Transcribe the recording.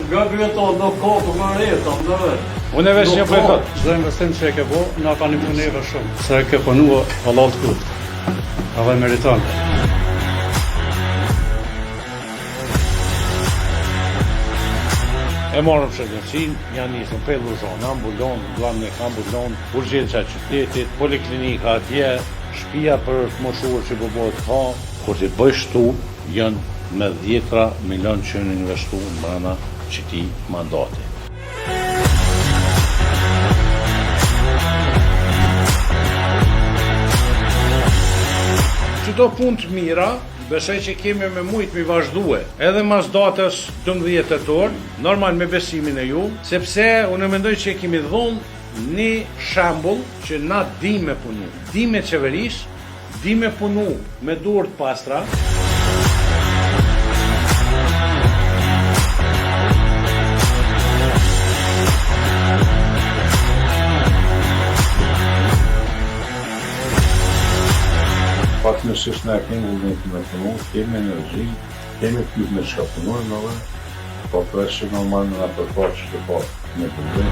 Gabriel tonë, nuk ka të më rejtë, më dhe. Unë e vesh një për thot. Çdo investim që e ke bo, na ka një puneve shumë. Se e ke punua halal të kurth. Edhe meriton. E morëm shëndetësin, janë njësën pellu zonë, ambulon, duam në ambulon, urgjenca qytetit, poliklinika atje, shtëpia për të moshur që bëbohet ka, kur të bëjsh tu, janë me 10 milion që në investu në brana qëti mandati. Qëto punë të mira, besoj që kemi me mujtë mi vazhdue, edhe mas datës 12 tetor, normal me besimin e ju, sepse unë mendoj që kemi dhonë një shembull që na di me punu, di me qeveris, di me punu me durë të pastra. Fatmirësisht na kemi vullnetin me punu, kemi energji, kemi pyet me çka punojmë edhe, po presim normal në përfaqësi të parë me punë.